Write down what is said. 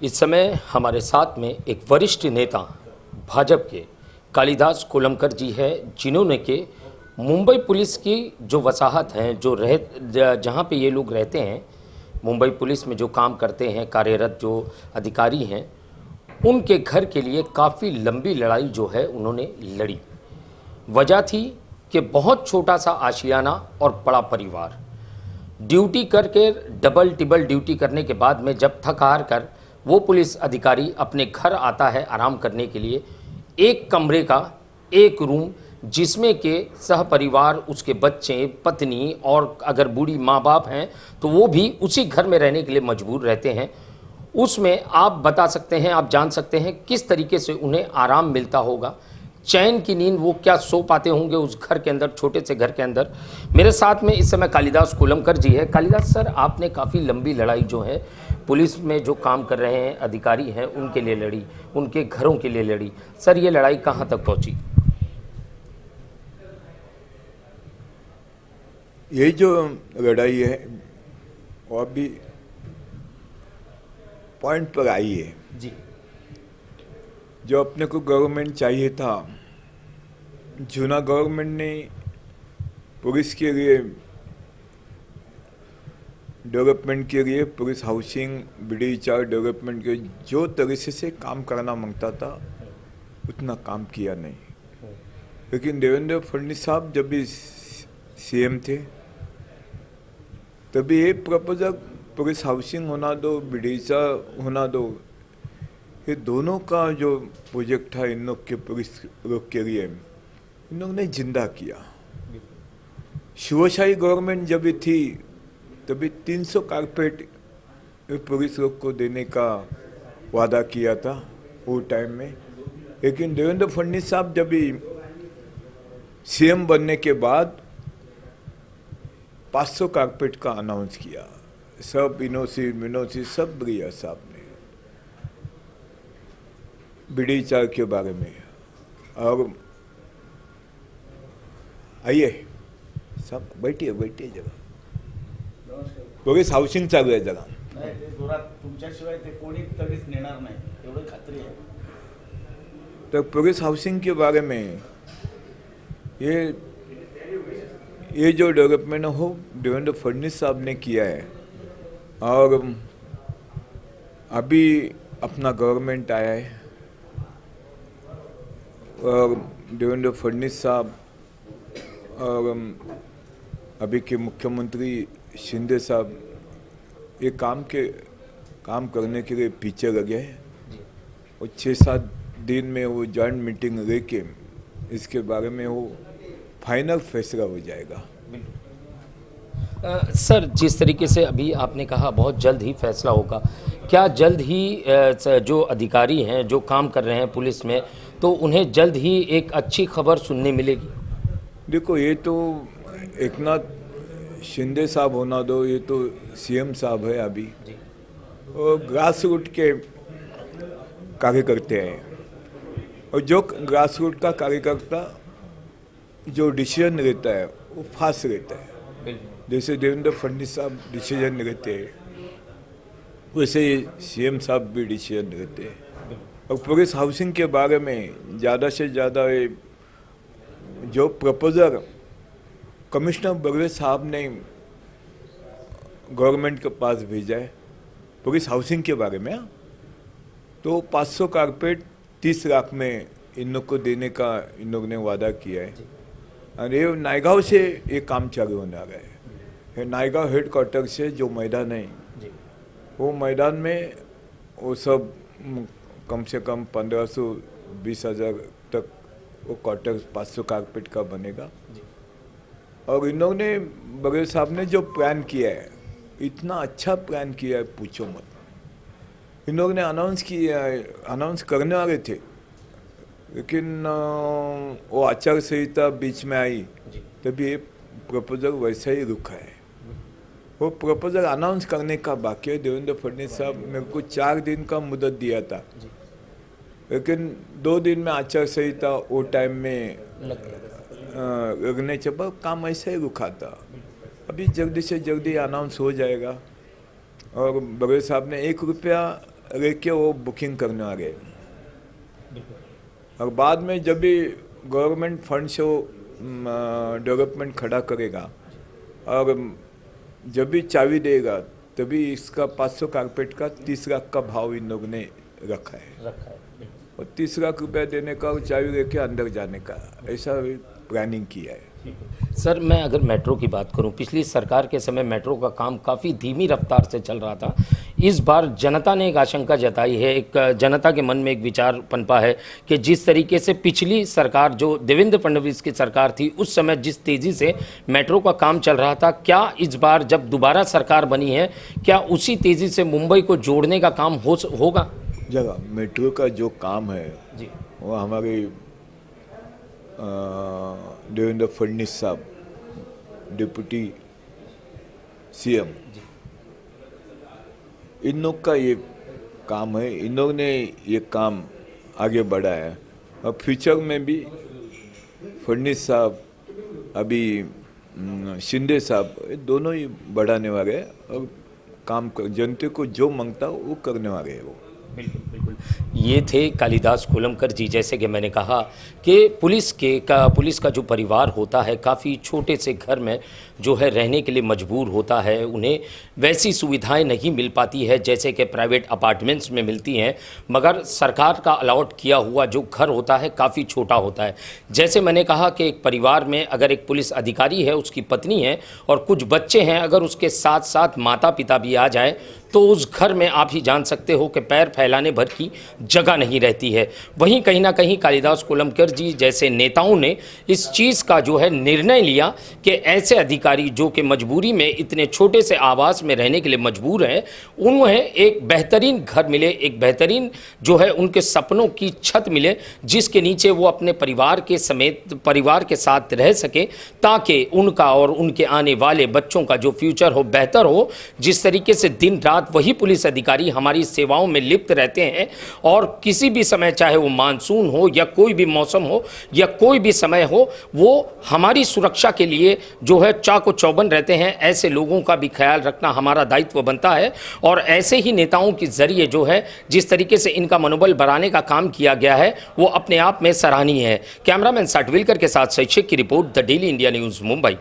इस समय हमारे साथ में एक वरिष्ठ नेता भाजपा के कालिदास कोलंबकर जी है, जिन्होंने के मुंबई पुलिस की जो वसाहत हैं, जो जहाँ पे ये लोग रहते हैं, मुंबई पुलिस में जो काम करते हैं, कार्यरत जो अधिकारी हैं, उनके घर के लिए काफ़ी लंबी लड़ाई जो है उन्होंने लड़ी। वजह थी कि बहुत छोटा सा आशियाना और बड़ा परिवार, ड्यूटी करके डबल टिबल ड्यूटी करने के बाद में जब थक हार कर वो पुलिस अधिकारी अपने घर आता है आराम करने के लिए, एक कमरे का एक रूम जिसमें के सह परिवार, उसके बच्चे, पत्नी और अगर बूढ़ी माँ बाप हैं तो वो भी उसी घर में रहने के लिए मजबूर रहते हैं। उसमें आप बता सकते हैं, आप जान सकते हैं किस तरीके से उन्हें आराम मिलता होगा, चैन की नींद वो क्या सो पाते होंगे उस घर के अंदर, छोटे से घर के अंदर। मेरे साथ में इस समय कालिदास कोलंबकर जी है। कालिदास सर, आपने काफ़ी लंबी लड़ाई जो है पुलिस में जो काम कर रहे हैं अधिकारी हैं उनके लिए लड़ी, उनके घरों के लिए लड़ी। सर, ये लड़ाई कहाँ तक पहुँची? ये जो लड़ाई है वो अभी पॉइंट पर आई है जी। जो अपने को गवर्नमेंट चाहिए था, जूना गवर्नमेंट ने पुलिस के लिए डेवलपमेंट के लिए, पुलिस हाउसिंग, BD4 डेवलपमेंट के जो तरीके से काम करना मांगता था उतना काम किया नहीं। लेकिन देवेंद्र फडणवीस साहब जब भी CM थे तभी ये प्रपोजल पुलिस हाउसिंग होना दो, BD4 होना दो, ये दोनों का जो प्रोजेक्ट था इन लोग के पुलिस लोग के लिए इन लोग ने जिंदा किया। शिवशाही गवर्नमेंट जब भी थी तभी 300 कारपेट पुलिस लोग को देने का वादा किया था वो टाइम में। लेकिन देवेंद्र फडणवीस साहब जब भी CM बनने के बाद 500 कारपेट का अनाउंस किया, सब इनोसी सब दिया साहब ने BD4 के बारे में। और आइए सब बैठिए जरा, पुलिस हाउसिंग चालू आहे जरा, तुमच्याशिवाय ते कोणी कधीच नेणार नाही एवढी खात्री आहे। तो पुलिस हाउसिंग के बारे में ये जो डेवलपमेंट हो देवेंद्र फडणवीस साहब ने किया है। और अभी अपना गवर्नमेंट आया है और देवेंद्र फडणवीस साहब और अभी के मुख्यमंत्री शिंदे साहब ये काम करने के लिए पीछे लगे हैं और 6-7 दिन में वो जॉइंट मीटिंग लेके इसके बारे में वो फाइनल फैसला हो जाएगा। सर, जिस तरीके से अभी आपने कहा बहुत जल्द ही फैसला होगा, क्या जल्द ही जो अधिकारी हैं जो काम कर रहे हैं पुलिस में, तो उन्हें जल्द ही एक अच्छी खबर सुनने मिलेगी? देखो, ये तो एकनाथ शिंदे साहब होना दो, ये तो CM साहब है अभी, और ग्रास रूट के कार्यकर्ते हैं, और जो ग्रास रूट का कार्यकर्ता जो डिसीजन लेता है वो फास्ट रहता है। जैसे देवेंद्र फडणवीस साहब डिसीजन लेते हैं वैसे CM साहब भी डिसीजन लेते हैं। और पुलिस हाउसिंग के बारे में ज़्यादा से ज़्यादा जो प्रपोजल कमिश्नर बर्वे साहब ने गवर्नमेंट के पास भेजा है पुलिस हाउसिंग के बारे में, तो 500 कारपेट 30 लाख में इन लोग को देने का इन लोग ने वादा किया है। और ये नायगांव से ये काम चालू होने आ गया है। नायगांव हेडक्वार्टर से जो मैदान है वो मैदान में वो सब कम से कम 1500-20 हज़ार तक वो क्वार्टर 500 कारपेट का बनेगा। और इन लोगों ने बघेल साहब ने जो प्लान किया है, इतना अच्छा प्लान किया है पूछो मत। इन लोगों ने अनाउंस करने वाले थे, लेकिन वो आचार संहिता बीच में आई तभी ये प्रपोजल वैसा ही रुका है। वो प्रपोजल अनाउंस करने का बाकी है। देवेंद्र फडणवीस साहब मेरे को 4 दिन का मुदत दिया था, लेकिन 2 दिन में आचार संहिता वो टाइम में लगने के बाद काम ऐसा ही रुका था। अभी जल्दी से जल्दी अनाउंस हो जाएगा। और बघेल साहब ने 1 रुपया रह के वो बुकिंग करने आ गए। और बाद में जब भी गवर्नमेंट फंड से वो डेवलपमेंट खड़ा करेगा और जब भी चाबी देगा तभी इसका 500 कारपेट का 30 लाख का भाव इन लोगों ने रखा है और 30 लाख रुपया देने का और चाबी लेके अंदर जाने का ऐसा प्लानिंग किया है। सर मैं अगर मेट्रो की बात करूं, पिछली सरकार के समय मेट्रो का काम काफ़ी धीमी रफ्तार से चल रहा था। इस बार जनता ने एक आशंका जताई है, एक जनता के मन में एक विचार पनपा है कि जिस तरीके से पिछली सरकार जो देवेंद्र फडणवीस की सरकार थी उस समय जिस तेज़ी से मेट्रो का काम चल रहा था, क्या इस बार जब दोबारा सरकार बनी है क्या उसी तेज़ी से मुंबई को जोड़ने का काम होगा? जगह मेट्रो का जो काम है जी वो हमारे देवेंद्र फडणवीस साहब डिप्टी सीएम इन लोग का ये काम है। इन लोग ने ये काम आगे बढ़ाया है और फ्यूचर में भी फडणवीस साहब अभी शिंदे साहब दोनों ही बढ़ाने वाले हैं और काम जनता को जो मांगता है वो करने वाले हैं वो। बिल्कुल बिल्कुल। ये थे कालिदास कोलंबकर जी। जैसे कि मैंने कहा कि पुलिस का जो परिवार होता है काफ़ी छोटे से घर में जो है रहने के लिए मजबूर होता है, उन्हें वैसी सुविधाएं नहीं मिल पाती है जैसे कि प्राइवेट अपार्टमेंट्स में मिलती हैं, मगर सरकार का अलॉट किया हुआ जो घर होता है काफ़ी छोटा होता है। जैसे मैंने कहा कि एक परिवार में अगर एक पुलिस अधिकारी है, उसकी पत्नी है और कुछ बच्चे हैं, अगर उसके साथ साथ माता पिता भी आ जाए तो उस घर में आप ही जान सकते हो कि पैर फैलाने भर की जगह नहीं रहती है। वहीं कहीं ना कहीं कालिदास कोलंबकर जी जैसे नेताओं ने इस चीज़ का जो है निर्णय लिया कि ऐसे अधिकारी जो कि मजबूरी में इतने छोटे से आवास में रहने के लिए मजबूर हैं, उन्हें एक बेहतरीन घर मिले, एक बेहतरीन जो है उनके सपनों की छत मिले जिसके नीचे वो अपने परिवार के साथ रह सके, ताकि उनका और उनके आने वाले बच्चों का जो फ्यूचर हो बेहतर हो। जिस तरीके से दिन रात वही पुलिस अधिकारी हमारी सेवाओं में लिप्त रहते हैं और किसी भी समय, चाहे वो मानसून हो या कोई भी मौसम हो या कोई भी समय हो, वो हमारी सुरक्षा के लिए जो है चाको चौबंद रहते हैं। ऐसे लोगों का भी ख्याल रखना हमारा दायित्व बनता है और ऐसे ही नेताओं के जरिए जो है जिस तरीके से इनका मनोबल बढ़ाने का काम किया गया है वो अपने आप में सराहनीय है। कैमरामैन साटविलकर के साथ शैक्षिक की report, the daily India news, Mumbai.